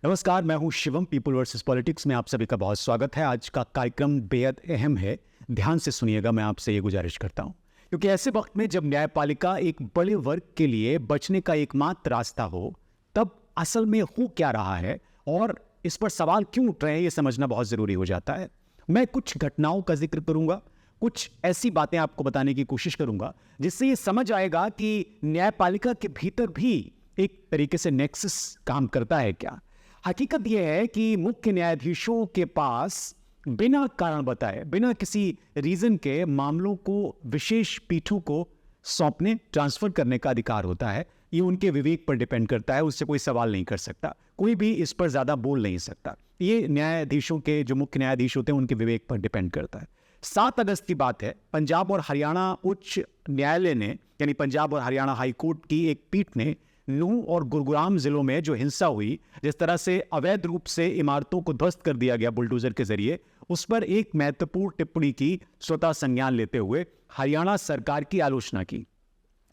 नमस्कार, मैं हूं शिवम। पीपल वर्सेस पॉलिटिक्स में आप सभी का बहुत स्वागत है। आज का कार्यक्रम बेहद अहम है, ध्यान से सुनिएगा। मैं आपसे ये गुजारिश करता हूं क्योंकि ऐसे वक्त में जब न्यायपालिका एक बड़े वर्ग के लिए बचने का एकमात्र रास्ता हो, तब असल में हो क्या रहा है और इस पर सवाल क्यों उठ रहे हैं, ये समझना बहुत ज़रूरी हो जाता है। मैं कुछ घटनाओं का जिक्र करूंगा, कुछ ऐसी बातें आपको बताने की कोशिश करूंगा जिससे ये समझ आएगा कि न्यायपालिका के भीतर भी एक तरीके से नेक्सस काम करता है क्या। हकीकत यह है कि मुख्य न्यायाधीशों के पास बिना कारण बताए, बिना किसी रीजन के मामलों को विशेष पीठों को सौंपने, ट्रांसफर करने का अधिकार होता है। ये उनके विवेक पर डिपेंड करता है, उससे कोई सवाल नहीं कर सकता, कोई भी इस पर ज्यादा बोल नहीं सकता। ये न्यायाधीशों के, जो मुख्य न्यायाधीश होते हैं, उनके विवेक पर डिपेंड करता है। 7 अगस्त की बात है, पंजाब और हरियाणा उच्च न्यायालय ने, यानी पंजाब और हरियाणा हाई कोर्ट की एक पीठ ने नूंह और गुरुग्राम जिलों में जो हिंसा हुई, जिस तरह से अवैध रूप से इमारतों को ध्वस्त कर दिया गया बुलडोजर के जरिए, उस पर एक महत्वपूर्ण टिप्पणी की स्वतः संज्ञान लेते हुए हरियाणा सरकार की आलोचना की।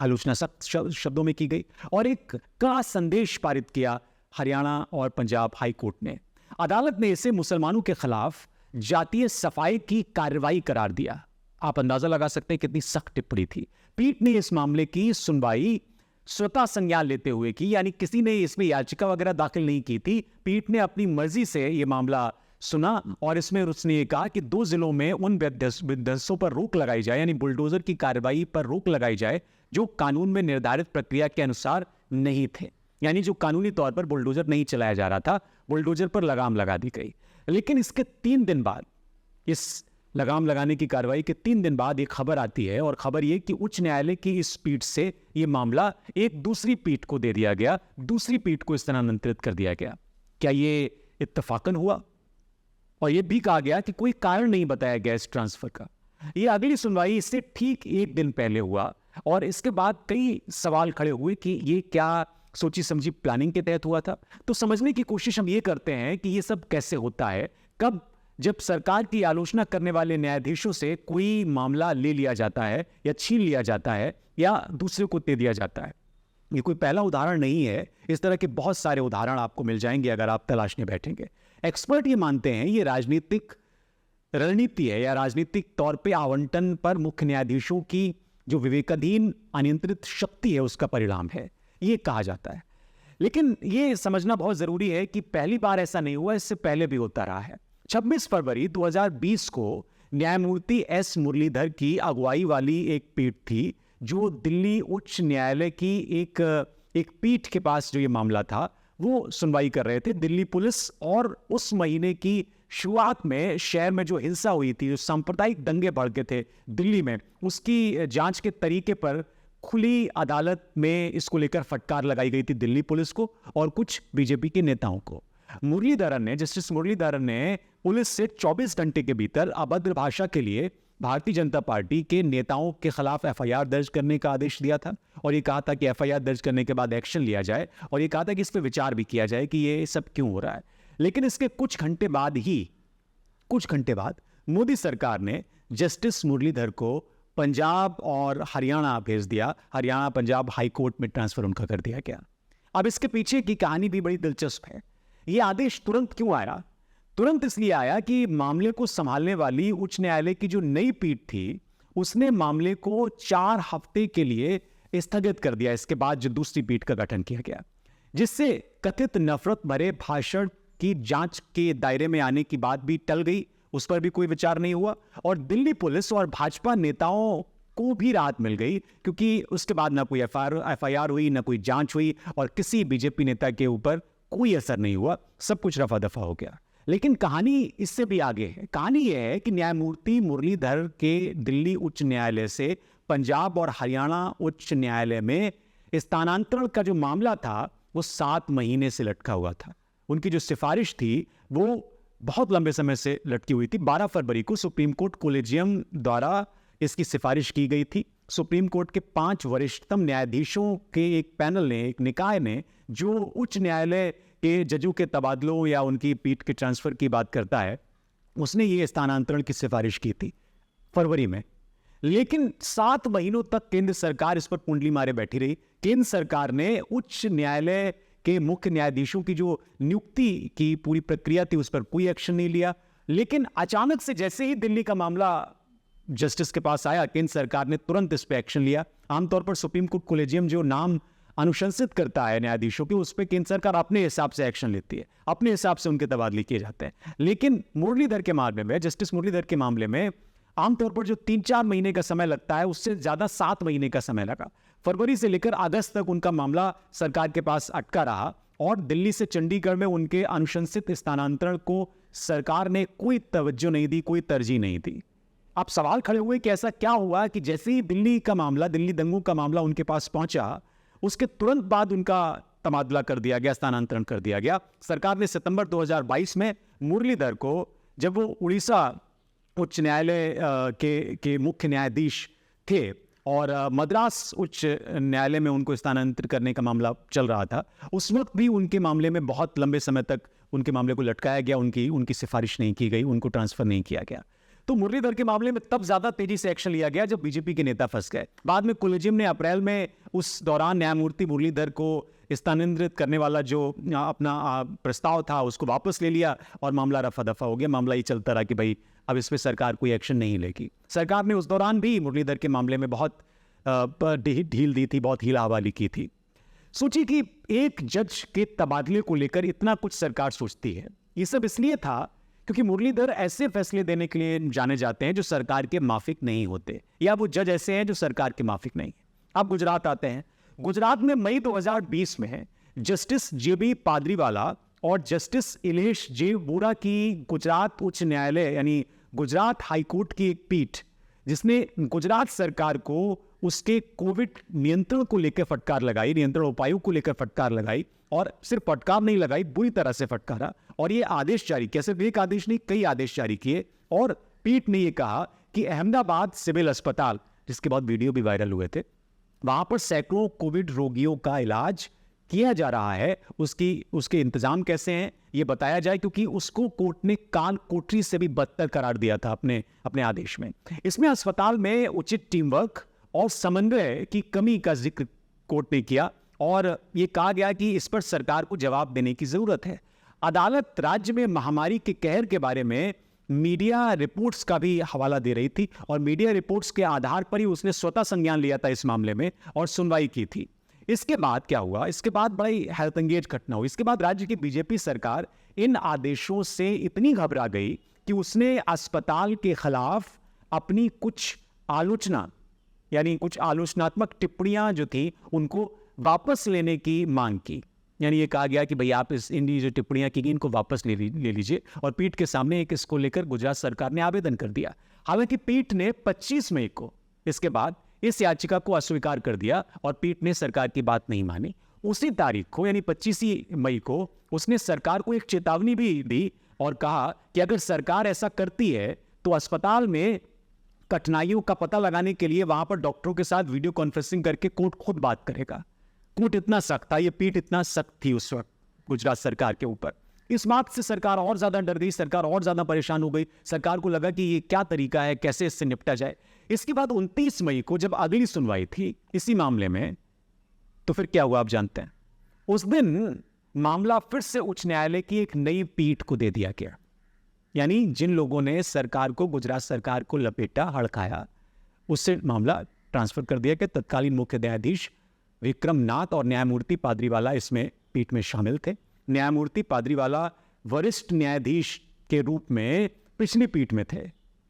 आलोचना सख्त शब्दों में की गई और एक कड़ा संदेश पारित किया हरियाणा और पंजाब हाई कोर्ट ने। अदालत ने इसे मुसलमानों के खिलाफ जातीय सफाई की कार्रवाई करार दिया। आप अंदाजा लगा सकते हैं कितनी सख्त टिप्पणी थी। पीठ ने इस मामले की सुनवाई स्वतः संज्ञान लेते हुए की, यानी किसी ने इसमें याचिका वगैरह दाखिल नहीं की थी। पीठ ने अपनी मर्जी से यह मामला सुना और इसमें उसने ये कहा कि 2 जिलों में उन विध्वंसों पर रोक लगाई जाए, यानी बुलडोजर की कार्रवाई पर रोक लगाई जाए जो कानून में निर्धारित प्रक्रिया के अनुसार नहीं थे। यानी जो कानूनी तौर पर बुलडोजर नहीं चलाया जा रहा था, बुलडोजर पर लगाम लगा दी गई। लेकिन इसके 3 दिन बाद, इस लगाम लगाने की कार्रवाई के 3 दिन बाद एक खबर आती है, और खबर यह कि उच्च न्यायालय की इस पीठ से यह मामला एक दूसरी पीठ को दे दिया गया, दूसरी पीठ को स्थानांतरित कर दिया गया। क्या ये इत्तफाकन हुआ? और यह भी कहा गया कि कोई कारण नहीं बताया गया इस ट्रांसफर का। यह अगली सुनवाई इससे ठीक 1 दिन पहले हुआ और इसके बाद कई सवाल खड़े हुए कि यह क्या सोची समझी प्लानिंग के तहत हुआ था। तो समझने की कोशिश हम ये करते हैं कि यह सब कैसे होता है, कब जब सरकार की आलोचना करने वाले न्यायाधीशों से कोई मामला ले लिया जाता है या छीन लिया जाता है या दूसरे को दे दिया जाता है। ये कोई पहला उदाहरण नहीं है, इस तरह के बहुत सारे उदाहरण आपको मिल जाएंगे अगर आप तलाशने बैठेंगे। एक्सपर्ट ये मानते हैं ये राजनीतिक रणनीति है या राजनीतिक तौर पे आवंटन पर मुख्य न्यायाधीशों की जो विवेकाधीन अनियंत्रित शक्ति है उसका परिणाम है, ये कहा जाता है। लेकिन ये समझना बहुत जरूरी है कि पहली बार ऐसा नहीं हुआ, इससे पहले भी होता रहा है। 26 फरवरी 2020 को न्यायमूर्ति एस मुरलीधर की अगुवाई वाली एक पीठ थी जो दिल्ली उच्च न्यायालय की एक पीठ के पास जो ये मामला था वो सुनवाई कर रहे थे। दिल्ली पुलिस और उस महीने की शुरुआत में शहर में जो हिंसा हुई थी, जो सांप्रदायिक दंगे भड़के थे दिल्ली में, उसकी जांच के तरीके पर खुली अदालत में इसको लेकर फटकार लगाई गई थी दिल्ली पुलिस को और कुछ बीजेपी के नेताओं को। जस्टिस मुरलीधरन ने पुलिस से 24 घंटे के भीतर अभद्र भाषा के लिए भारतीय जनता पार्टी के नेताओं के खिलाफ एफआईआर दर्ज करने का आदेश दिया था और ये कहा था कि एफआईआर दर्ज करने के बाद एक्शन लिया जाए और ये कहा था कि इस पर विचार भी किया जाए कि ये सब क्यों हो रहा है। लेकिन इसके कुछ घंटे बाद मोदी सरकार ने जस्टिस मुरलीधर को पंजाब और हरियाणा भेज दिया। हरियाणा पंजाब हाई कोर्ट में ट्रांसफर उनका कर दिया गया। अब इसके पीछे की कहानी भी बड़ी दिलचस्प है। यह आदेश तुरंत क्यों आया? तुरंत इसलिए आया कि मामले को संभालने वाली उच्च न्यायालय की जो नई पीठ थी उसने मामले को 4 हफ्ते के लिए स्थगित कर दिया। इसके बाद जो दूसरी पीठ का गठन किया गया, जिससे कथित नफरत भरे भाषण की जांच के दायरे में आने की बात भी टल गई, उस पर भी कोई विचार नहीं हुआ और दिल्ली पुलिस और भाजपा नेताओं को भी राहत मिल गई क्योंकि उसके बाद ना कोई एफआईआर हुई, ना कोई जांच हुई और किसी बीजेपी नेता के ऊपर कोई असर नहीं हुआ, सब कुछ रफा दफा हो गया। लेकिन कहानी इससे भी आगे है। कहानी यह है कि न्यायमूर्ति मुरलीधर के दिल्ली उच्च न्यायालय से पंजाब और हरियाणा उच्च न्यायालय में स्थानांतरण का जो मामला था वो 7 महीने से लटका हुआ था। उनकी जो सिफारिश थी वो बहुत लंबे समय से लटकी हुई थी। 12 फरवरी को सुप्रीम कोर्ट कोलेजियम द्वारा इसकी सिफारिश की गई थी। सुप्रीम कोर्ट के 5 वरिष्ठतम न्यायाधीशों के एक पैनल ने, एक निकाय ने, जो उच्च न्यायालय के जजों के तबादलों या उनकी पीठ के ट्रांसफर की बात करता है, उसने ये स्थानांतरण की सिफारिश की थी फरवरी में। लेकिन 7 महीनों तक केंद्र सरकार इस पर कुंडली मारे बैठी रही। केंद्र सरकार ने उच्च न्यायालय के मुख्य न्यायाधीशों की जो नियुक्ति की पूरी प्रक्रिया थी उस पर कोई एक्शन नहीं लिया। लेकिन अचानक से जैसे ही दिल्ली का मामला जस्टिस के पास आया, केंद्र सरकार ने तुरंत इस पर एक्शन लिया। आमतौर पर सुप्रीम कोर्ट कोलेजियम जो नाम अनुशंसित करता है न्यायाधीशों के, उस पर केंद्र सरकार अपने हिसाब से एक्शन लेती है, अपने हिसाब से उनके तबादले किए जाते हैं। लेकिन मुरलीधर के मामले में, जस्टिस मुरलीधर के मामले में आमतौर पर जो 3-4 महीने का समय लगता है, उससे ज्यादा 7 महीने का समय लगा। फरवरी से लेकर अगस्त तक उनका मामला सरकार के पास अटका रहा और दिल्ली से चंडीगढ़ में उनके अनुशंसित स्थानांतरण को सरकार ने कोई तवज्जो नहीं दी, कोई तरजीह नहीं दी। अब सवाल खड़े हुए कि ऐसा क्या हुआ कि जैसे ही दिल्ली का मामला, दिल्ली दंगों का मामला उनके पास पहुंचा, उसके तुरंत बाद उनका तबादला कर दिया गया, स्थानांतरण कर दिया गया। सरकार ने सितंबर 2022 में मुरलीधर को, जब वो उड़ीसा उच्च न्यायालय के मुख्य न्यायाधीश थे और मद्रास उच्च न्यायालय में उनको स्थानांतरित करने का मामला चल रहा था, उस वक्त भी उनके मामले में बहुत लंबे समय तक उनके मामले को लटकाया गया, उनकी सिफारिश नहीं की गई, उनको ट्रांसफर नहीं किया गया। तो मुरलीधर के मामले में तब ज्यादा तेजी से एक्शन लिया गया जब बीजेपी के नेता फंस गए। बाद में कोलेजियम ने अप्रैल में उस दौरान न्यायमूर्ति मुरलीधर को स्थानांतरित करने वाला जो अपना प्रस्ताव था उसको वापस ले लिया और मामला रफा दफा हो गया। मामला ये चलता रहा कि भाई अब इस पर सरकार कोई एक्शन नहीं लेगी। सरकार ने उस दौरान भी मुरलीधर के मामले में बहुत ढील दी थी, बहुत हीला हवाली की थी। सोचिए कि एक जज के तबादले को लेकर इतना कुछ सरकार सोचती है। ये सब इसलिए था क्योंकि मुरलीधर ऐसे फैसले देने के लिए जाने जाते हैं जो सरकार के माफिक नहीं होते, या वो जज ऐसे हैं जो सरकार के माफिक नहीं। अब गुजरात आते हैं। गुजरात में मई 2020 में जस्टिस जेबी पादरीवाला और जस्टिस इलेश जे वोरा की गुजरात उच्च न्यायालय यानी गुजरात हाईकोर्ट की एक पीठ, जिसने गुजरात सरकार को उसके कोविड नियंत्रण को लेकर फटकार लगाई, नियंत्रण उपायों को लेकर फटकार लगाई, और सिर्फ फटकार नहीं लगाई, बुरी तरह से फटकारा और ये आदेश जारी किया। सिर्फ एक आदेश नहीं, कई आदेश जारी किए। और पीठ ने ये कहा कि अहमदाबाद सिविल अस्पताल, जिसके बाद वीडियो भी वायरल हुए थे, वहां पर सैकड़ों कोविड रोगियों का इलाज किया जा रहा है, उसके इंतजाम कैसे हैं ये बताया जाए, क्योंकि उसको कोर्ट ने काल कोठरी से भी बदतर करार दिया था अपने आदेश में। इसमें अस्पताल में उचित टीम वर्क और समन्वय की कमी का जिक्र कोर्ट ने किया और ये कहा गया कि इस पर सरकार को जवाब देने की जरूरत है। अदालत राज्य में महामारी के कहर के बारे में मीडिया रिपोर्ट्स का भी हवाला दे रही थी और मीडिया रिपोर्ट्स के आधार पर ही उसने स्वतः संज्ञान लिया था इस मामले में और सुनवाई की थी। इसके बाद क्या हुआ? इसके बाद बड़ी हैरतअंगेज घटना हुई। इसके बाद राज्य की बीजेपी सरकार इन आदेशों से इतनी घबरा गई कि उसने अस्पताल के खिलाफ अपनी कुछ आलोचना यानी कुछ आलोचनात्मक टिप्पणियां जो थी उनको वापस लेने की मांग की। यानी ये कहा गया कि भाई आप इन जो टिप्पणियां की गई इनको वापस ले लीजिए, और पीठ के सामने एक इसको लेकर गुजरात सरकार ने आवेदन कर दिया। हालांकि पीठ ने 25 मई को इसके बाद इस याचिका को अस्वीकार कर दिया और पीठ ने सरकार की बात नहीं मानी। उसी तारीख को यानी 25 मई को उसने सरकार को एक चेतावनी भी दी और कहा कि अगर सरकार ऐसा करती है तो अस्पताल में कठिनाइयों का पता लगाने के लिए वहां पर डॉक्टरों के साथ वीडियो कॉन्फ्रेंसिंग करके कोर्ट खुद बात करेगा। कोर्ट इतना सख्त था, ये पीठ इतना सख्त थी उस वक्त गुजरात सरकार के ऊपर। इस बात से सरकार और ज्यादा डर गई, सरकार और ज्यादा परेशान हो गई। सरकार को लगा कि ये क्या तरीका है, कैसे इससे निपटा जाए। इसके बाद 29 मई को जब अगली सुनवाई थी इसी मामले में, तो फिर क्या हुआ आप जानते हैं। उस दिन मामला फिर से उच्च न्यायालय की एक नई पीठ को दे दिया गया। यानी जिन लोगों ने सरकार को, गुजरात सरकार को लपेटा, हड़काया, उससे मामला ट्रांसफर कर दिया गया। तत्कालीन मुख्य न्यायाधीश विक्रम नाथ और न्यायमूर्ति पादरीवाला इसमें पीठ में शामिल थे। न्यायमूर्ति पादरीवाला वरिष्ठ न्यायाधीश के रूप में पिछली पीठ में थे,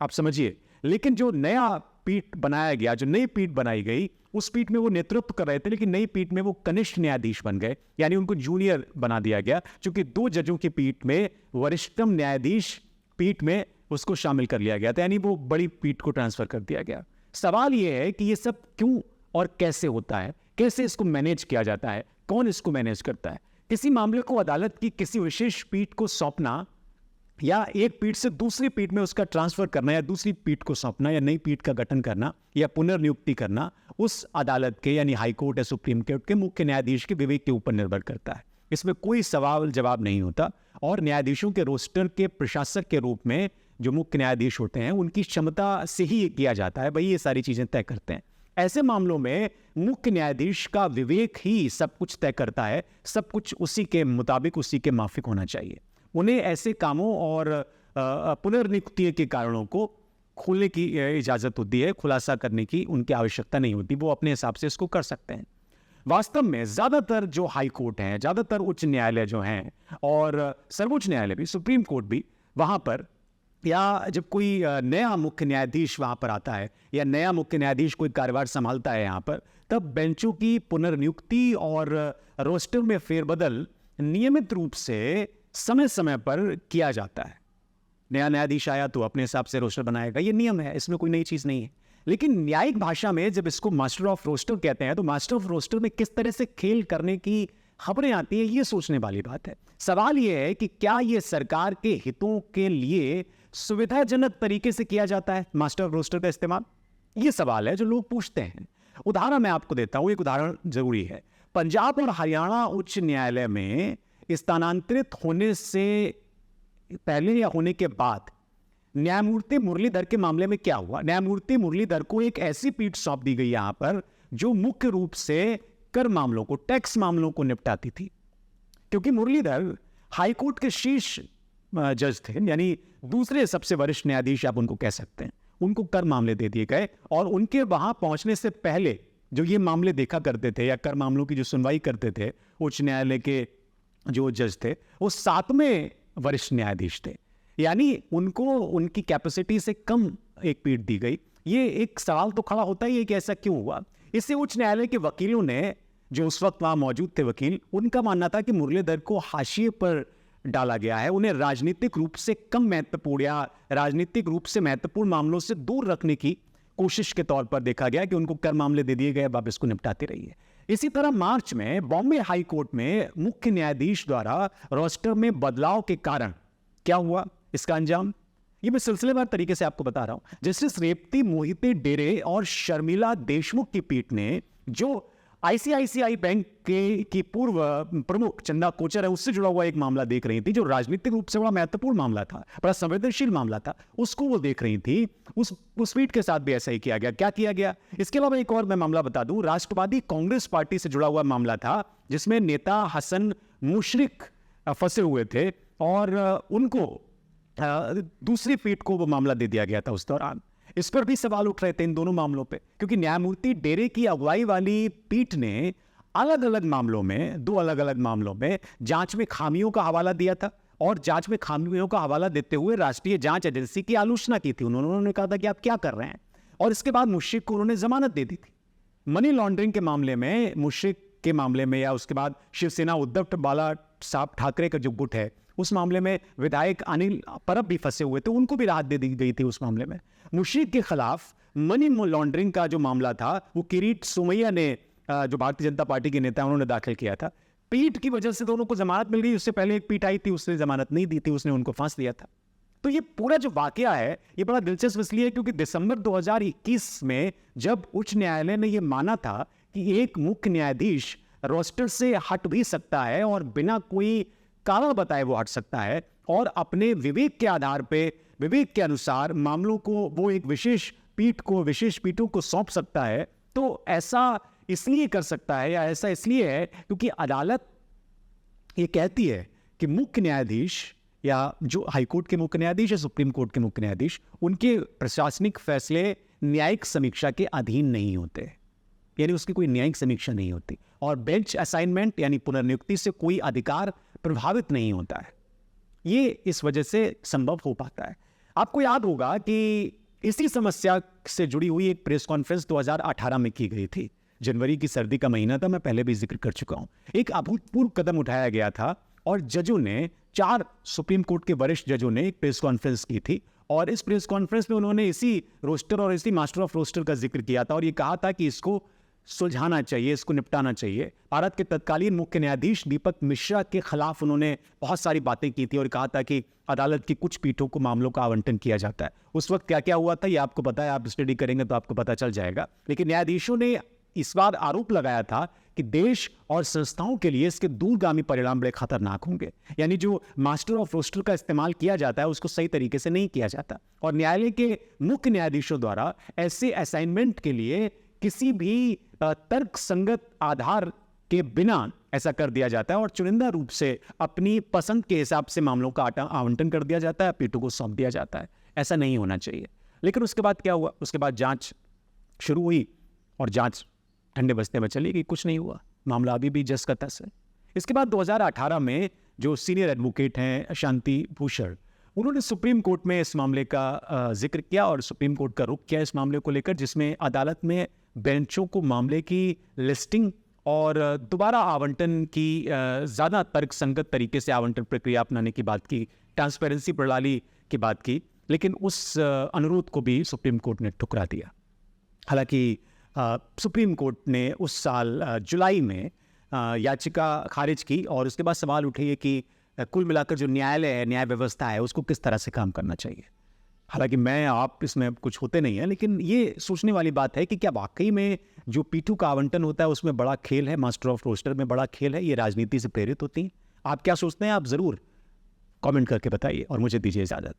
आप समझिए। लेकिन जो नया पीठ बनाया गया, जो नई पीठ बनाई गई, उस पीठ में वो नेतृत्व कर रहे थे, लेकिन नई पीठ में वो कनिष्ठ न्यायाधीश बन गए, यानी उनको जूनियर बना दिया गया। क्योंकि 2 जजों की पीठ में वरिष्ठतम न्यायाधीश पीठ में उसको शामिल कर लिया गया था, यानी वो बड़ी पीठ को ट्रांसफर कर दिया गया। सवाल ये है कि ये सब क्यों और कैसे होता है, कैसे इसको मैनेज किया जाता है, कौन इसको मैनेज करता है। किसी मामले को अदालत की किसी विशेष पीठ को सौंपना या एक पीठ से दूसरी पीठ में उसका ट्रांसफर करना या दूसरी पीठ को सौंपना या नई पीठ का गठन करना या पुनर्नियुक्ति करना उस अदालत के यानी हाईकोर्ट या सुप्रीम कोर्ट के मुख्य न्यायाधीश के विवेक के ऊपर निर्भर करता है। इसमें कोई सवाल जवाब नहीं होता और न्यायाधीशों के रोस्टर के प्रशासक के रूप में जो मुख्य न्यायाधीश होते हैं उनकी क्षमता से ही किया जाता है, भाई ये सारी चीजें तय करते हैं। ऐसे मामलों में मुख्य न्यायाधीश का विवेक ही सब कुछ तय करता है, सब कुछ उसी के मुताबिक, उसी के माफिक होना चाहिए। उन्हें ऐसे कामों और पुनर्नियुक्ति के कारणों को खोलने की इजाजत होती है, खुलासा करने की उनकी आवश्यकता नहीं होती, वो अपने हिसाब से इसको कर सकते हैं। वास्तव में ज्यादातर जो हाई कोर्ट हैं, ज्यादातर उच्च न्यायालय जो हैं और सर्वोच्च न्यायालय भी, सुप्रीम कोर्ट भी, वहां पर या जब कोई नया मुख्य न्यायाधीश वहां पर आता है या नया मुख्य न्यायाधीश कोई कार्यभार संभालता है यहाँ पर, तब बेंचों की पुनर्नियुक्ति और रोस्टर में फेरबदल नियमित रूप से समय समय पर किया जाता है। नया न्यायाधीश आया तो अपने हिसाब से रोस्टर बनाएगा, ये नियम है, इसमें कोई नई चीज नहीं है। लेकिन न्यायिक भाषा में जब इसको मास्टर ऑफ रोस्टर कहते हैं तो मास्टर ऑफ रोस्टर में किस तरह से खेल करने की खबरें आती हैं, ये सोचने वाली बात है। सवाल यह है कि क्या ये सरकार के हितों के लिए सुविधाजनक तरीके से किया जाता है मास्टर ऑफ रोस्टर का इस्तेमाल? ये सवाल है जो लोग पूछते हैं। उदाहरण मैं आपको देता हूं, एक उदाहरण जरूरी है। पंजाब और हरियाणा उच्च न्यायालय में स्थानांतरित होने से पहले या होने के बाद न्यायमूर्ति मुरलीधर के मामले में क्या हुआ? न्यायमूर्ति मुरलीधर को एक ऐसी पीठ सौंप दी गई यहां पर जो मुख्य रूप से कर मामलों को, टैक्स मामलों को निपटाती थी, क्योंकि मुरलीधर हाईकोर्ट के शीर्ष जज थे, यानी दूसरे सबसे वरिष्ठ न्यायाधीश आप उनको कह सकते हैं। उनको कर मामले दे दिए गए और उनके वहां पहुंचने से पहले जो ये मामले देखा करते थे या कर मामलों की जो सुनवाई करते थे उच्च न्यायालय के जो जज थे, वो 7वें वरिष्ठ न्यायाधीश थे, यानी उनको उनकी कैपेसिटी से कम एक पीठ दी गई। ये एक सवाल तो खड़ा होता ही है कि ऐसा क्यों हुआ। इससे उच्च न्यायालय के वकीलों ने, जो उस वक्त वहां मौजूद थे वकील, उनका मानना था कि मुरलीधर को हाशिए पर डाला गया है, उन्हें राजनीतिक रूप से कम महत्वपूर्ण या राजनीतिक रूप से महत्वपूर्ण मामलों से दूर रखने की कोशिश के तौर पर देखा गया कि उनको कर मामले दे दिए गए, अब आप इसको निपटाते रहिए। इसी तरह मार्च में बॉम्बे हाई कोर्ट में मुख्य न्यायाधीश द्वारा रोस्टर में बदलाव के कारण क्या हुआ, इसका अंजाम ये मैं सिलसिलेवार तरीके से आपको बता रहा हूं। जस्टिस रेवती मोहिते डेरे और शर्मिला देशमुख की पीठ ने, जो आईसीआईसीआई बैंक की पूर्व प्रमुख चंदा कोचर है, उससे जुड़ा हुआ एक मामला देख रही थी, जो राजनीतिक रूप से बड़ा महत्वपूर्ण मामला था, बड़ा संवेदनशील मामला था, उसको वो देख रही थी। उस पीठ के साथ भी ऐसा ही किया गया। क्या किया गया? इसके अलावा एक और मैं मामला बता दूं, राष्ट्रवादी कांग्रेस पार्टी से जुड़ा हुआ मामला था, जिसमें नेता हसन मुशरिक फंसे हुए थे और उनको दूसरी पीठ को वो मामला दे दिया गया था उस दौरान। इस पर भी सवाल उठ रहे थे इन दोनों मामलों पे, क्योंकि न्यायमूर्ति डेरे की अगुवाई वाली पीठ ने अलग अलग मामलों में, 2 अलग अलग मामलों में जांच में खामियों का हवाला दिया था और जांच में खामियों का हवाला देते हुए राष्ट्रीय जांच एजेंसी की आलोचना की थी। उन्होंने कहा था कि आप क्या कर रहे हैं, और इसके बाद मुश्रिक को उन्होंने जमानत दे दी थी। मनी लॉन्ड्रिंग के मामले में, मुश्रिक के मामले में, या उसके बाद शिवसेना उद्धव बाला साहब ठाकरे का जो गुट है, उस मामले में विधायक अनिल परब भी फंसे हुए थे, उनको भी राहत दे दी गई थी उस मामले में। मुश्रिक के खिलाफ मनी लॉन्ड्रिंग का जो मामला था, वो किरीट सोमैया ने, जो भारतीय जनता पार्टी के नेता, उन्होंने दाखिल किया था। पीठ की वजह से दोनों को जमानत मिल गई। उससे पहले एक पीठ आई थी, उसने जमानत नहीं दी थी, उसने उनको फांस दिया था। तो ये पूरा जो वाकया है, ये बड़ा दिलचस्प इसलिए क्योंकि दिसंबर 2021 में जब उच्च न्यायालय ने यह माना था कि एक मुख्य न्यायाधीश रोस्टर से हट भी सकता है और बिना कोई कारण बताए वो हट सकता है और अपने विवेक के आधार पे, विवेक के अनुसार मामलों को वो एक विशेष पीठ को, विशेष पीठों को सौंप सकता है, तो ऐसा इसलिए कर सकता है, या ऐसा इसलिए है क्योंकि अदालत ये कहती है कि मुख्य न्यायाधीश, या जो हाईकोर्ट के मुख्य न्यायाधीश या सुप्रीम कोर्ट के मुख्य न्यायाधीश, उनके प्रशासनिक फैसले न्यायिक समीक्षा के अधीन नहीं होते, यानी उसकी कोई न्यायिक समीक्षा नहीं होती, और बेंच असाइनमेंट यानी पुनर्नियुक्ति से कोई अधिकार प्रभावित नहीं होता है। ये इस वजह से संभव हो पाता है। आपको याद होगा कि इसी समस्या से जुड़ी हुई एक प्रेस कॉन्फ्रेंस 2018 में की गई थी। जनवरी की सर्दी का महीना था, मैं पहले भी जिक्र कर चुका हूं। एक अभूतपूर्व कदम उठाया गया था और जजों ने, 4 सुप्रीम कोर्ट के वरिष्ठ जजों ने एक प्रेस कॉन्फ्रेंस की थी, और इस प्रेस कॉन्फ्रेंस में उन्होंने इसी रोस्टर और इसी मास्टर ऑफ रोस्टर का जिक्र किया था और ये कहा था कि इसको सुलझाना चाहिए, इसको निपटाना चाहिए। भारत के तत्कालीन मुख्य न्यायाधीश दीपक मिश्रा के खिलाफ उन्होंने बहुत सारी बातें की थी और कहा था कि अदालत की कुछ पीठों को मामलों का आवंटन किया जाता है। उस वक्त क्या क्या हुआ था ये आपको पता है, आप स्टडी करेंगे तो आपको पता चल जाएगा। लेकिन न्यायाधीशों ने इस बार आरोप लगाया था कि देश और संस्थाओं के लिए इसके दूरगामी परिणाम बड़े खतरनाक होंगे, यानी जो मास्टर ऑफ रोस्टर का इस्तेमाल किया जाता है उसको सही तरीके से नहीं किया जाता, और न्यायालय के मुख्य न्यायाधीशों द्वारा ऐसे असाइनमेंट के लिए किसी भी तर्क संगत आधार के बिना ऐसा कर दिया जाता है और चुनिंदा रूप से अपनी पसंद के हिसाब से मामलों का आवंटन कर दिया जाता है, पीटू को सौंप दिया जाता है। ऐसा नहीं होना चाहिए। लेकिन उसके बाद क्या हुआ? उसके बाद जांच शुरू हुई और जांच ठंडे बस्ते में चली गई, कुछ नहीं हुआ, मामला अभी भी जस का तस है। इसके बाद 2018 में जो सीनियर एडवोकेट हैं शांति भूषण, उन्होंने सुप्रीम कोर्ट में इस मामले का जिक्र किया और सुप्रीम कोर्ट का रुख किया इस मामले को लेकर, जिसमें अदालत में बेंचों को मामले की लिस्टिंग और दोबारा आवंटन की ज़्यादा तर्कसंगत तरीके से आवंटन प्रक्रिया अपनाने की बात की, ट्रांसपेरेंसी प्रणाली की बात की। लेकिन उस अनुरोध को भी सुप्रीम कोर्ट ने ठुकरा दिया। हालांकि सुप्रीम कोर्ट ने उस साल जुलाई में याचिका खारिज की और उसके बाद सवाल उठे कि कुल मिलाकर जो न्यायालय है, न्याय व्यवस्था है, उसको किस तरह से काम करना चाहिए। हालांकि मैं आप इसमें कुछ होते नहीं है, लेकिन ये सोचने वाली बात है कि क्या वाकई में जो पीटू का आवंटन होता है उसमें बड़ा खेल है, मास्टर ऑफ रोस्टर में बड़ा खेल है, ये राजनीति से प्रेरित होती है? आप क्या सोचते हैं? आप ज़रूर कमेंट करके बताइए और मुझे दीजिए इजाज़त।